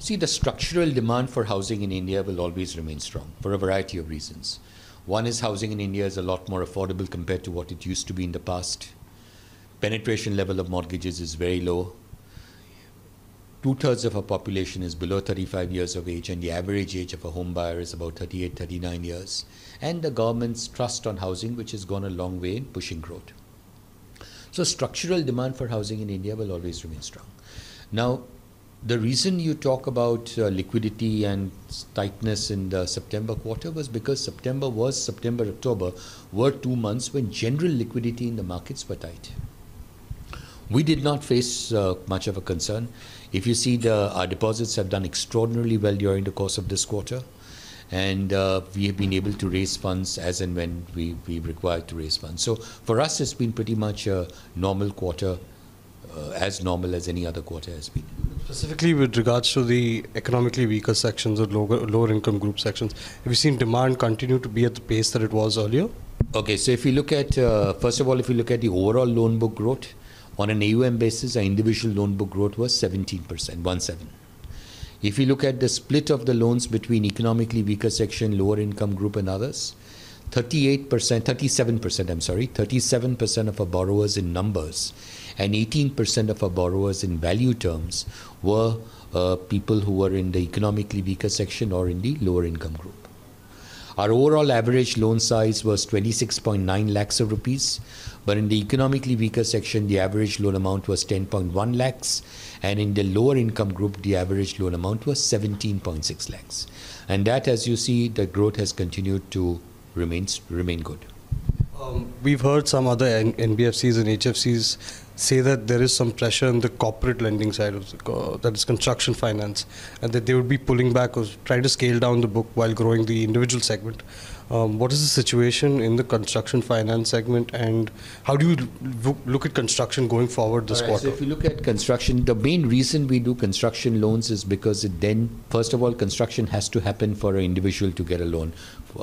See, the structural demand for housing in India will always remain strong for a variety of reasons. One is housing in India is a lot more affordable compared to what it used to be in the past. Penetration level of mortgages is very low. 2/3 of our population is below 35 years of age, and the average age of a home buyer is about 38, 39 years. And the government's trust on housing, which has gone a long way in pushing growth. So structural demand for housing in India will always remain strong. Now, the reason you talk about liquidity and tightness in the September quarter was because September, October were 2 months when general liquidity in the markets were tight. We did not face much of a concern. If you see, our deposits have done extraordinarily well during the course of this quarter, and we have been able to raise funds as and when we required to raise funds. So for us, it's been pretty much a normal quarter, as normal as any other quarter has been. Specifically with regards to the economically weaker sections or lower income group sections, have you seen demand continue to be at the pace that it was earlier? Okay, so if you look at, first of all, if you look at the overall loan book growth, on an AUM basis, our individual loan book growth was 17%, 17. If you look at the split of the loans between economically weaker section, lower income group and others, 37% of our borrowers in numbers and 18% of our borrowers in value terms were people who were in the economically weaker section or in the lower income group. Our overall average loan size was 26.9 lakhs of rupees, but in the economically weaker section, the average loan amount was 10.1 lakhs, and in the lower income group, the average loan amount was 17.6 lakhs. And that, as you see, the growth has continued to remain good. We've heard some other NBFCs and HFCs say that there is some pressure on the corporate lending side of that is construction finance, and that they would be pulling back or trying to scale down the book while growing the individual segment. What is the situation in the construction finance segment, and how do you look at construction going forward this quarter? So if you look at construction, the main reason we do construction loans is because first of all, construction has to happen for an individual to get a loan.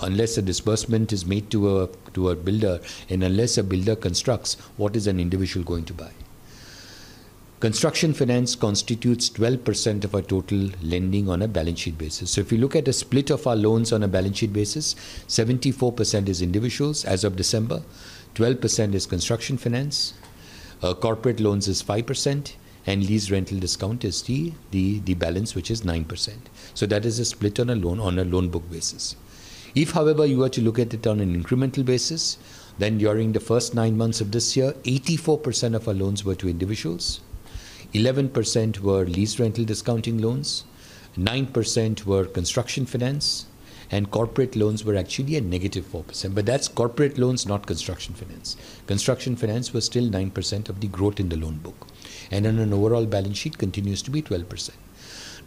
Unless a disbursement is made to a builder, and unless a builder constructs, what is an individual going to buy? Construction finance constitutes 12% of our total lending on a balance sheet basis. So if you look at a split of our loans on a balance sheet basis, 74% is individuals as of December, 12% is construction finance, corporate loans is 5%, and lease rental discount is the balance, which is 9%. So that is a split on a loan book basis. If, however, you were to look at it on an incremental basis, then during the first 9 months of this year, 84% of our loans were to individuals, 11% were lease rental discounting loans, 9% were construction finance, and corporate loans were actually a negative 4%. But that's corporate loans, not construction finance. Construction finance was still 9% of the growth in the loan book, and on an overall balance sheet continues to be 12%.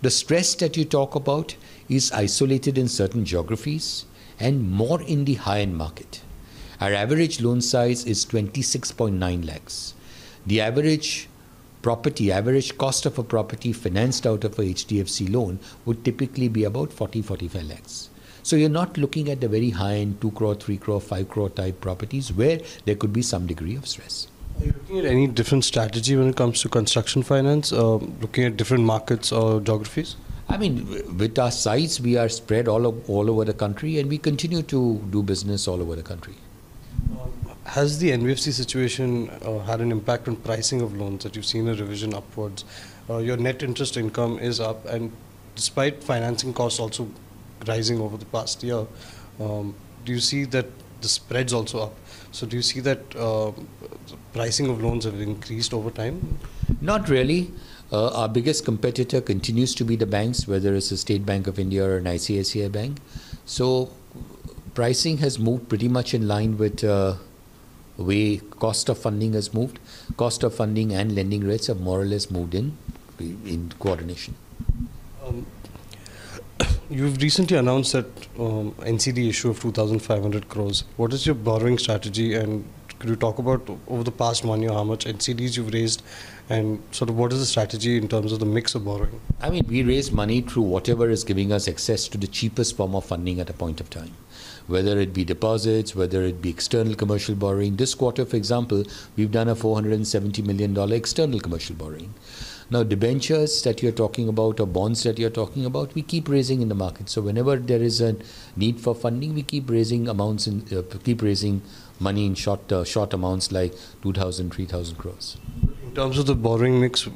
The stress that you talk about is isolated in certain geographies and more in the high-end market. Our average loan size is 26.9 lakhs. The average cost of a property financed out of a HDFC loan would typically be about 40-45 lakhs. So you're not looking at the very high-end 2 crore, 3 crore, 5 crore type properties where there could be some degree of stress. Are you looking at any different strategy when it comes to construction finance, looking at different markets or geographies? I mean, with our size, we are spread all over the country, and we continue to do business all over the country. Has the NBFC situation had an impact on pricing of loans, that you've seen a revision upwards? Your net interest income is up, and despite financing costs also rising over the past year, do you see that the spread's also up? So do you see that the pricing of loans have increased over time? Not really. Our biggest competitor continues to be the banks, whether it's a State Bank of India or an ICICI bank. So pricing has moved pretty much in line with the way cost of funding has moved. Cost of funding and lending rates have more or less moved in coordination. You've recently announced that NCD issue of 2,500 crores. What is your borrowing strategy, and could you talk about over the past 1 year how much NCDs you've raised, and sort of what is the strategy in terms of the mix of borrowing? I mean, we raise money through whatever is giving us access to the cheapest form of funding at a point of time, whether it be deposits, whether it be external commercial borrowing. This quarter, for example, we've done a $470 million external commercial borrowing. Now, debentures that you're talking about or bonds that you're talking about, we keep raising in the market. So whenever there is a need for funding, we keep raising amounts keep raising money in short amounts like 2,000, 3,000 crores. In terms of the borrowing mix,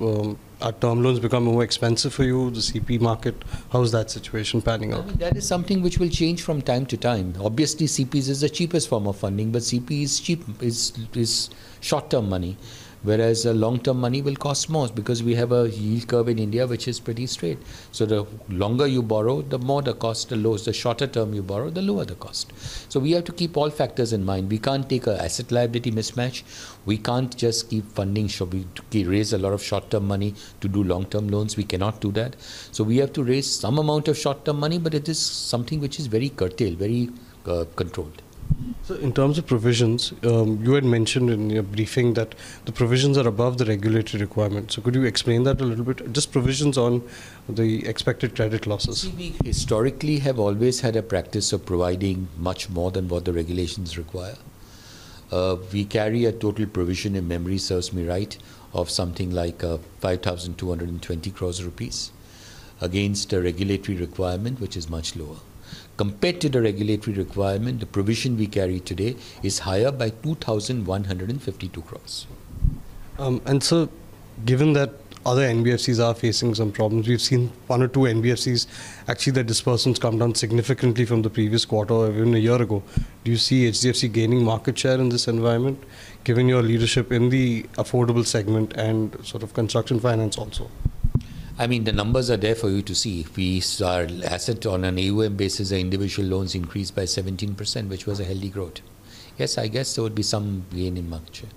are term loans become more expensive for you? The CP market, how is that situation panning out? I mean, that is something which will change from time to time. Obviously, CPs is the cheapest form of funding, but CP is cheap, is short-term money, whereas long-term money will cost more because we have a yield curve in India which is pretty straight. So the longer you borrow, the more the cost, the shorter term you borrow, the lower the cost. So we have to keep all factors in mind. We can't take an asset liability mismatch. We can't just keep funding. We raise a lot of short-term money to do long-term loans. We cannot do that. So we have to raise some amount of short-term money, but it is something which is very curtailed, very controlled. So in terms of provisions, you had mentioned in your briefing that the provisions are above the regulatory requirement. So could you explain that a little bit? Just provisions on the expected credit losses. See, we historically have always had a practice of providing much more than what the regulations require. We carry a total provision, if memory serves me right, of something like 5,220 crores rupees against a regulatory requirement which is much lower. Compared to the regulatory requirement, the provision we carry today is higher by 2,152 crores. And so, given that other NBFCs are facing some problems, we've seen one or two NBFCs, actually their disbursements come down significantly from the previous quarter or even a year ago. Do you see HDFC gaining market share in this environment, given your leadership in the affordable segment and sort of construction finance also? I mean, the numbers are there for you to see. Our asset on an AUM basis, our individual loans increased by 17%, which was a healthy growth. Yes, I guess there would be some gain in market share.